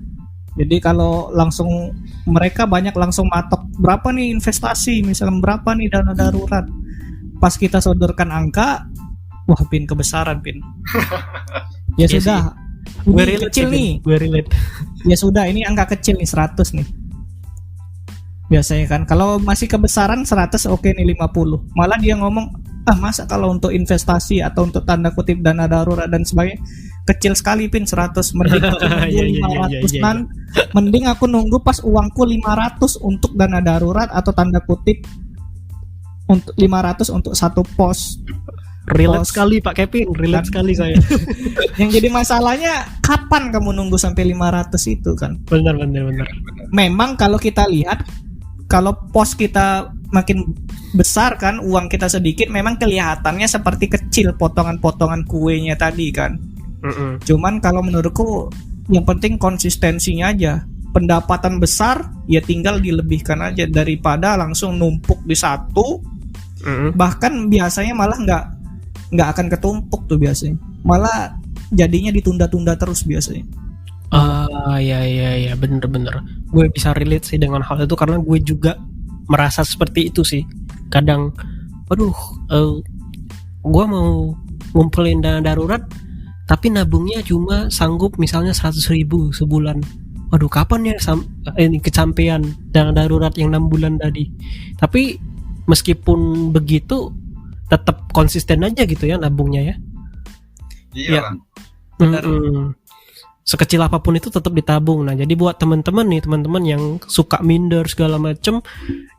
Jadi kalau langsung mereka banyak langsung matok berapa nih investasi, misalnya berapa nih dana darurat. Pas kita sodorkan angka, wah Pin, kebesaran Pin. Ya Iya sudah, Gue ini relate kecil sih, nih. gue relate. Ya sudah, ini angka kecil nih, 100 nih. Biasanya kan kalau masih kebesaran 100, oke nih 50. Malah dia ngomong, masa kalau untuk investasi atau untuk tanda kutip dana darurat dan sebagainya kecil sekali Pin, 100. Mending aku nunggu Iya, 500 mending aku nunggu pas uangku 500 untuk dana darurat atau tanda kutip untuk 500 untuk satu pos. Relate Pos. sekali Pak Kevin, relate sekali saya. Yang jadi masalahnya kapan kamu nunggu sampai 500 itu kan? Benar. Memang kalau kita lihat, kalau pos kita makin besar kan, uang kita sedikit, memang kelihatannya seperti kecil potongan-potongan kuenya tadi kan. Cuman kalau menurutku yang penting konsistensinya aja. Pendapatan besar ya tinggal dilebihkan aja daripada langsung numpuk di satu. Bahkan biasanya malah nggak akan ketumpuk tuh biasanya. Malah jadinya ditunda-tunda terus biasanya. Ya bener. Gue bisa relate sih dengan hal itu, karena gue juga merasa seperti itu sih. Kadang, gue mau ngumpulin dana darurat, tapi nabungnya cuma sanggup misalnya 100.000 sebulan. Waduh, kapan ya ini kecapean dana darurat yang 6 bulan tadi. Tapi meskipun begitu, tetap konsisten aja gitu ya nabungnya ya. Iya. Sekecil apapun itu tetap ditabung. Nah, jadi buat teman-teman yang suka minder segala macem,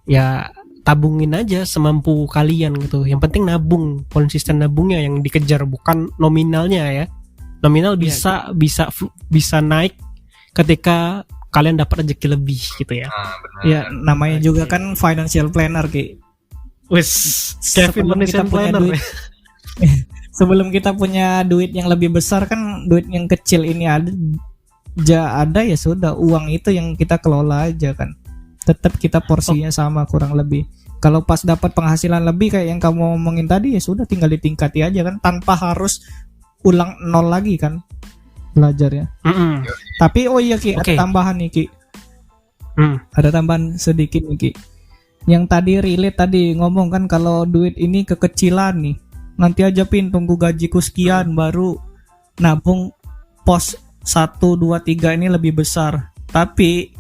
ya tabungin aja semampu kalian gitu. Yang penting nabung, konsisten nabungnya yang dikejar, bukan nominalnya ya. Nominal bisa naik ketika kalian dapat rezeki lebih gitu ya. Ya, namanya juga kan financial planner Ki. Kevin financial planner. Sebelum kita punya duit yang lebih besar kan, duit yang kecil ini ada ya sudah, uang itu yang kita kelola aja kan. Tetap kita porsinya sama kurang lebih. Kalau pas dapat penghasilan lebih kayak yang kamu ngomongin tadi, ya sudah tinggal ditingkati aja kan, tanpa harus ulang nol lagi kan belajarnya. Tapi iya Ki, ada tambahan nih Ki. Ada tambahan sedikit nih Ki. Yang tadi relate tadi ngomong kan, kalau duit ini kekecilan nih, nanti aja Pin, tunggu gajiku sekian baru nabung pos 1, 2, 3 ini lebih besar. Tapi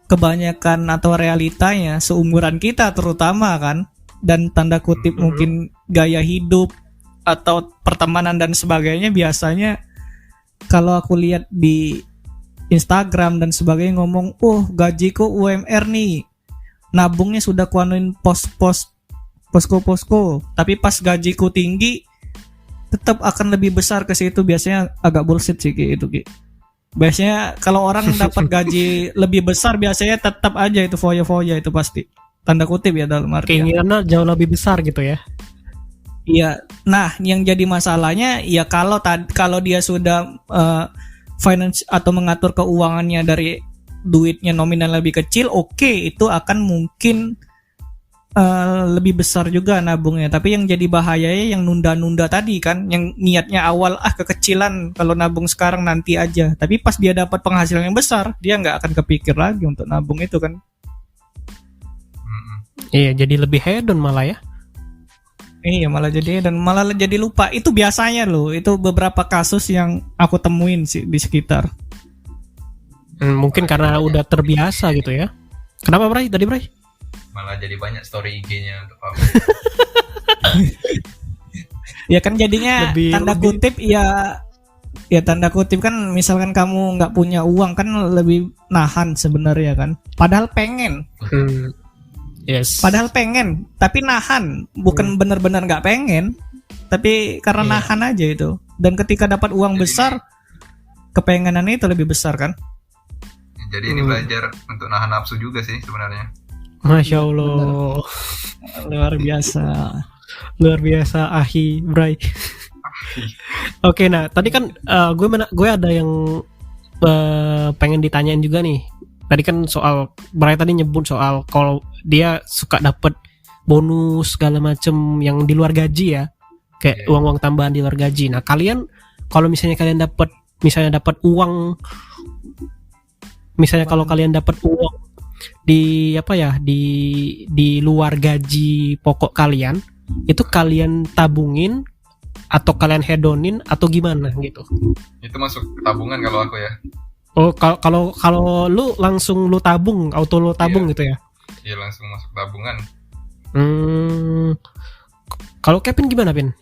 kebanyakan atau realitanya seumuran kita terutama kan, dan tanda kutip mungkin gaya hidup atau pertemanan dan sebagainya, biasanya kalau aku lihat di Instagram dan sebagainya ngomong, gajiku UMR nih, nabungnya sudah kuanuin posko, tapi pas gajiku tinggi tetap akan lebih besar ke situ. Biasanya agak bullshit sih gitu Ki. Biasanya kalau orang dapat gaji lebih besar, biasanya tetap aja itu foya-foya itu pasti. Tanda kutip ya, dalam arti keinginannya jauh lebih besar gitu ya. Iya. Nah, yang jadi masalahnya ya kalau dia sudah finance atau mengatur keuangannya dari duitnya nominal lebih kecil, itu akan mungkin lebih besar juga nabungnya. Tapi yang jadi bahayanya yang nunda-nunda tadi kan, yang niatnya awal kekecilan, kalau nabung sekarang nanti aja, tapi pas dia dapat penghasilan yang besar, dia nggak akan kepikir lagi untuk nabung itu kan. Iya, jadi lebih hedon malah ya. Iya, malah jadi lupa. Itu biasanya loh, itu beberapa kasus yang aku temuin sih di sekitar. Mungkin karena udah terbiasa gitu ya. Kenapa Bray? Tadi Bray? Malah jadi banyak story IG-nya untuk kamu. Ya kan jadinya tanda kutip ya ya tanda kutip kan, misalkan kamu nggak punya uang kan lebih nahan sebenarnya kan. Padahal pengen. Yes. Padahal pengen, tapi nahan. Bukan benar-benar nggak pengen, tapi karena nahan aja itu. Dan ketika dapat uang besar, kepengenan itu lebih besar kan. Jadi ini belajar untuk nahan nafsu juga sih sebenarnya. Masya Allah. Luar biasa. Luar biasa Ahi Bray. Oke, nah tadi kan gue ada yang pengen ditanyain juga nih. Tadi kan soal Bray tadi nyebut soal kalau dia suka dapet bonus segala macem yang di luar gaji ya, kayak uang-uang tambahan di luar gaji. Nah kalian kalau misalnya kalian dapat uang, misalnya kalau kalian dapat uang di apa ya, di luar gaji pokok kalian, itu kalian tabungin atau kalian hedonin atau gimana gitu? Itu masuk tabungan kalau aku ya. Oh, kalau lu langsung lu tabung, auto lu tabung gitu ya? Iya, langsung masuk tabungan. Kalau Kevin gimana, Pin?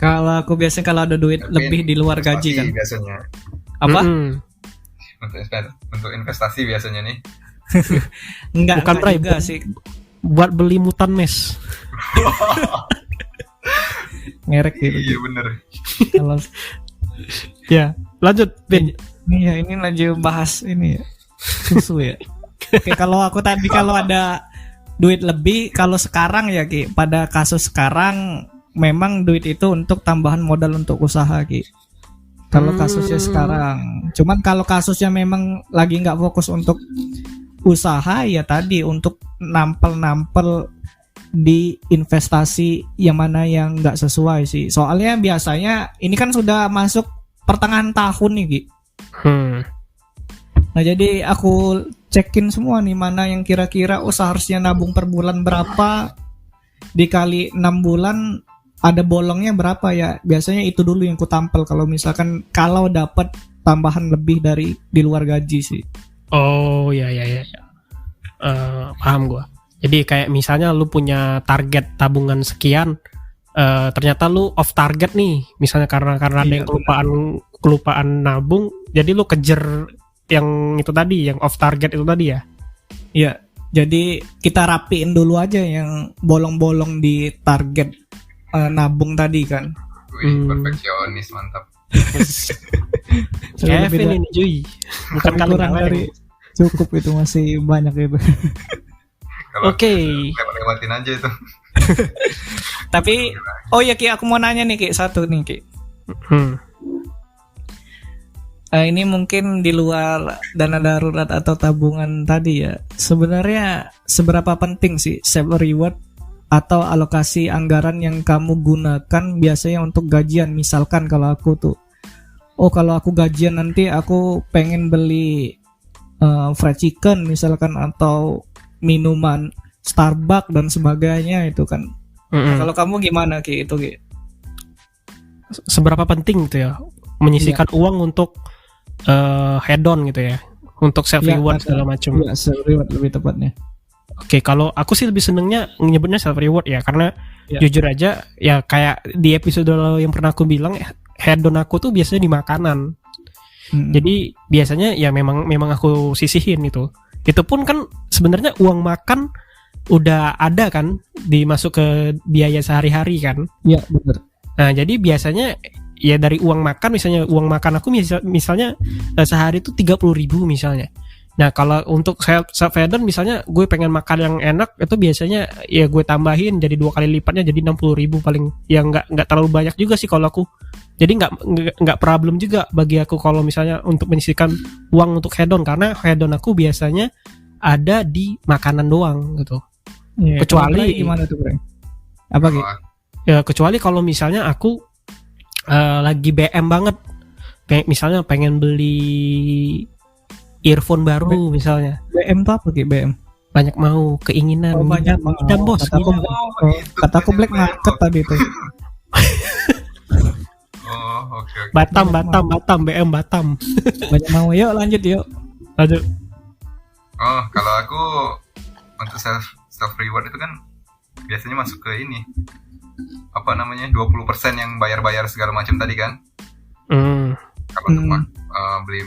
Kalau aku biasanya kalau ada duit lebih di luar gaji kan. Biasanya. Apa? Untuk investasi biasanya nih. Enggak juga sih. Buat beli mutan mes. Ngerek gitu. Iya bener. Kalau ya, lanjut, Pin. Iya, ini lagi bahas ini ya. Susu ya. Oke, kalau aku tadi kalau ada duit lebih, kalau sekarang ya Ki, pada kasus sekarang memang duit itu untuk tambahan modal untuk usaha Ki. Kalau kasusnya sekarang. Cuman kalau kasusnya memang lagi nggak fokus untuk usaha, ya tadi untuk nampel di investasi yang mana yang nggak sesuai sih. Soalnya biasanya ini kan sudah masuk pertengahan tahun nih Ki. Nah jadi aku cekin semua nih mana yang kira-kira seharusnya nabung per bulan berapa, dikali 6 bulan ada bolongnya berapa ya. Biasanya itu dulu yang ku tampil kalau misalkan kalau dapat tambahan lebih dari di luar gaji sih. Oh ya. Paham gua. Jadi kayak misalnya lu punya target tabungan sekian, ternyata lu off target nih, misalnya karena ada yang kelupaan nabung, jadi lu kejar yang itu tadi, yang off target itu tadi ya. Iya, jadi kita rapiin dulu aja yang bolong-bolong di target nabung tadi kan. Wih, perfeksionis, mantap. Kevin ini cuy, bukan kurang dari cukup itu, masih banyak itu. Oke. Lewatin aja itu. Tapi, oh ya Ki, aku mau nanya nih Ki, satu nih Ki. Ini mungkin di luar dana darurat atau tabungan tadi ya. Sebenarnya seberapa penting sih self reward atau alokasi anggaran yang kamu gunakan biasanya untuk gajian? Misalkan kalau aku tuh, kalau aku gajian nanti aku pengen beli fried chicken misalkan atau minuman Starbucks dan sebagainya itu kan. Nah, kalau kamu gimana Ki itu Ki? Seberapa penting gitu ya menyisihkan uang untuk hedon gitu ya, untuk self reward segala macam. Ya, self reward lebih tepatnya. Oke, kalau aku sih lebih senengnya nyebutnya self reward ya, karena jujur aja ya kayak di episode yang pernah aku bilang, hedon aku tuh biasanya di makanan. Jadi biasanya ya memang aku sisihin itu. Itu pun kan sebenarnya uang makan udah ada kan dimasuk ke biaya sehari-hari kan. Iya, benar. Nah, jadi biasanya ya dari uang makan, misalnya uang makan aku misalnya sehari itu 30.000 misalnya. Nah, kalau untuk self hedon misalnya gue pengen makan yang enak, itu biasanya ya gue tambahin jadi 2 kali lipatnya jadi 60.000 paling. Ya nggak terlalu banyak juga sih kalau aku. Jadi nggak problem juga bagi aku kalau misalnya untuk menyisihkan uang untuk hedon, karena hedon aku biasanya ada di makanan doang gitu. Ya, kecuali gimana tuh, Bro? Apa gitu? Ya kecuali kalau misalnya aku lagi BM banget, misalnya pengen beli earphone baru misalnya. BM tuh apa Ki? BM? Banyak mau, keinginan. Banyak ngidam bos. Kataku black market tadi tuh. Okay. Batam, BM Batam. Banyak mau. Yuk lanjut. Kalau aku untuk self reward itu kan biasanya masuk ke ini, apa namanya 20% yang bayar segala macam tadi kan. Kalau untuk beli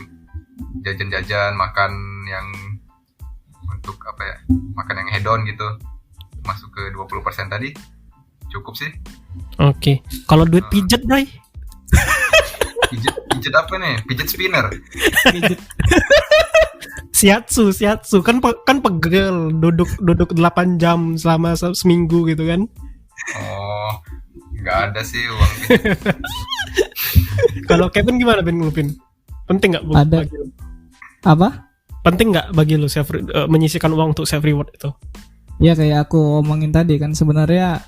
jajan-jajan, makan yang untuk apa ya, makan yang hedon gitu, masuk ke 20% tadi cukup sih. Oke. Kalau duit pijet, Bray? Pijet apa nih? Pijet spinner. Shiatsu kan pegel, duduk 8 jam selama seminggu gitu kan. Oh, nggak ada sih uang pijet. Kalau Kevin gimana, Ben Lupin? Penting nggak? Ada. Apa? Penting nggak bagi lu menyisihkan uang untuk self reward itu? Ya kayak aku omongin tadi kan, sebenarnya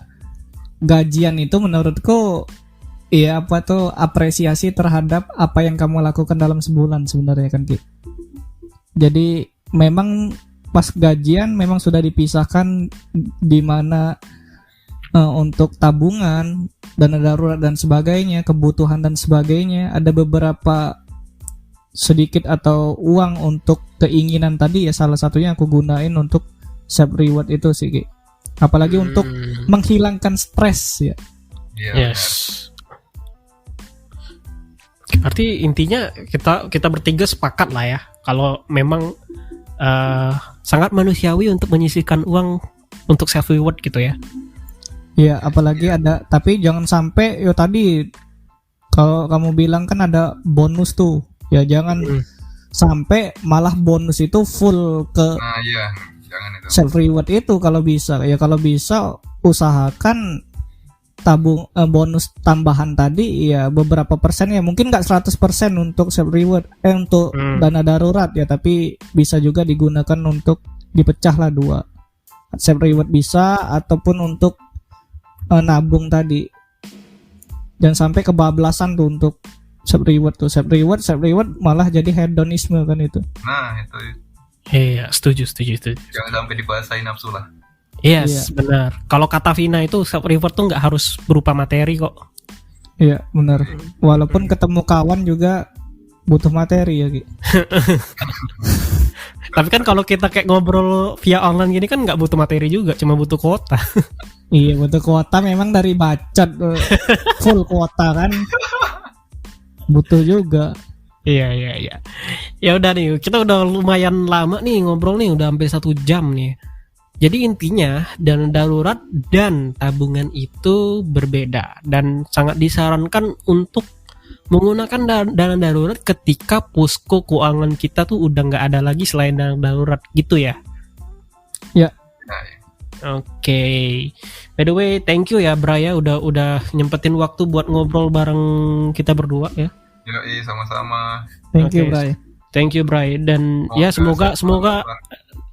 gajian itu menurutku ya apa tuh apresiasi terhadap apa yang kamu lakukan dalam sebulan sebenarnya kan, Ki. Jadi memang pas gajian memang sudah dipisahkan di mana untuk tabungan, dana darurat dan sebagainya, kebutuhan dan sebagainya, ada beberapa sedikit atau uang untuk keinginan tadi ya, salah satunya aku gunain untuk self reward itu sih, Ki. Apalagi untuk menghilangkan stres ya. Yes. Arti intinya kita bertiga sepakat lah ya, kalau memang sangat manusiawi untuk menyisihkan uang untuk self reward gitu ya. Iya, apalagi ada, tapi jangan sampai yo tadi kalau kamu bilang kan ada bonus tuh. Ya jangan sampai malah bonus itu full ke jangan itu. Self reward itu kalau bisa. Ya kalau bisa usahakan bonus tambahan tadi ya beberapa persen ya, mungkin nggak 100% untuk self reward untuk dana darurat ya, tapi bisa juga digunakan untuk dipecah lah 2. Self reward bisa ataupun untuk nabung tadi. Jangan sampai kebablasan tuh untuk self reward tuh. Self reward malah jadi hedonisme kan itu. Nah, itu. Iya, setuju. Jangan sampai dikuasai nafsu lah. Yes, benar. Kalau kata Vina itu self reward tuh nggak harus berupa materi kok. Iya, benar. Walaupun ketemu kawan juga butuh materi ya, Ki. Tapi kan kalau kita kayak ngobrol via online gini kan nggak butuh materi juga, cuma butuh kuota. Iya, butuh kuota memang dari bacot full kuota kan. Butuh juga. Iya. Ya udah nih, kita udah lumayan lama nih ngobrol nih, udah hampir 1 jam nih. Jadi intinya dana darurat dan tabungan itu berbeda dan sangat disarankan untuk menggunakan dana darurat ketika posko keuangan kita tuh udah nggak ada lagi selain dana darurat gitu ya. Ya. Oke. By the way, thank you ya Braya udah nyempetin waktu buat ngobrol bareng kita berdua ya. Yoi, sama-sama. Thank you, Bray. Thank you, Bray. Dan ya semoga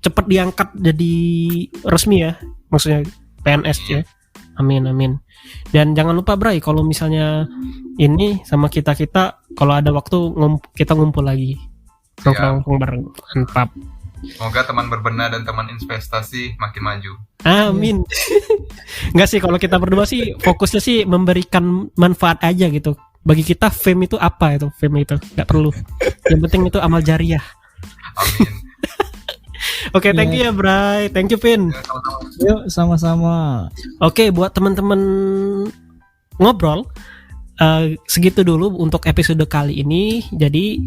cepat diangkat jadi resmi ya. Maksudnya PNS ya. Amin. Dan jangan lupa Bray, kalau misalnya ini sama kita kalau ada waktu kita ngumpul lagi. Nongkrong bareng. Mantap. Semoga teman berbenah dan teman investasi makin maju. Amin. Enggak sih, kalau kita berdua sih fokusnya sih memberikan manfaat aja gitu. Bagi kita fame itu apa itu? Fame itu nggak perlu. Yang penting itu amal jariah. Amin. Oke, thank you ya Bray. Thank you Vin. Yuk, sama-sama. Oke, buat teman-teman ngobrol, segitu dulu untuk episode kali ini. Jadi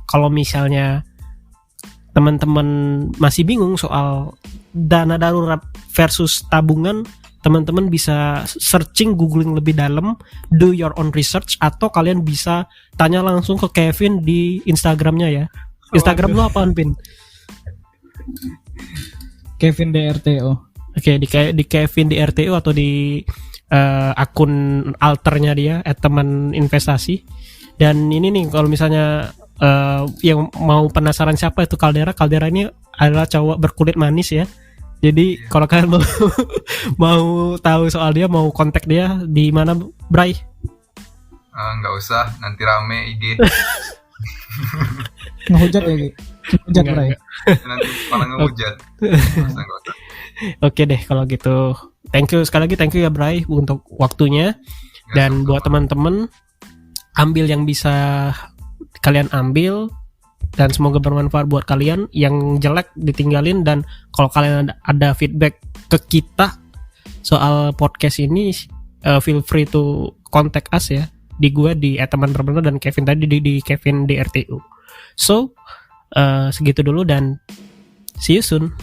kalau misalnya teman-teman masih bingung soal dana darurat versus tabungan, teman-teman bisa searching, googling lebih dalam, do your own research, atau kalian bisa tanya langsung ke Kevin di Instagramnya ya. Instagram lu apaan, Pin? Kevin DRTO. Oke, di Kevin DRTO atau di akun alternya dia @teman investasi. Dan ini nih kalau misalnya yang mau penasaran siapa itu Caldera ini adalah cowok berkulit manis ya. Jadi kalau kalian mau tahu soal dia, mau kontak dia di mana, Bray? Nggak usah, nanti rame IG. Ngehujat ya, Ki? Ngehujat, Bray. Nanti malah ngehujat. Oke deh kalau gitu. Sekali lagi thank you ya Bray untuk waktunya. Dan buat teman-teman, ambil yang bisa kalian ambil. Dan semoga bermanfaat buat kalian. Yang jelek ditinggalin. Dan kalau kalian ada feedback ke kita, soal podcast ini, feel free to contact us ya. Di gua di @teman_benar dan Kevin tadi di Kevin di RTU. So segitu dulu dan see you soon.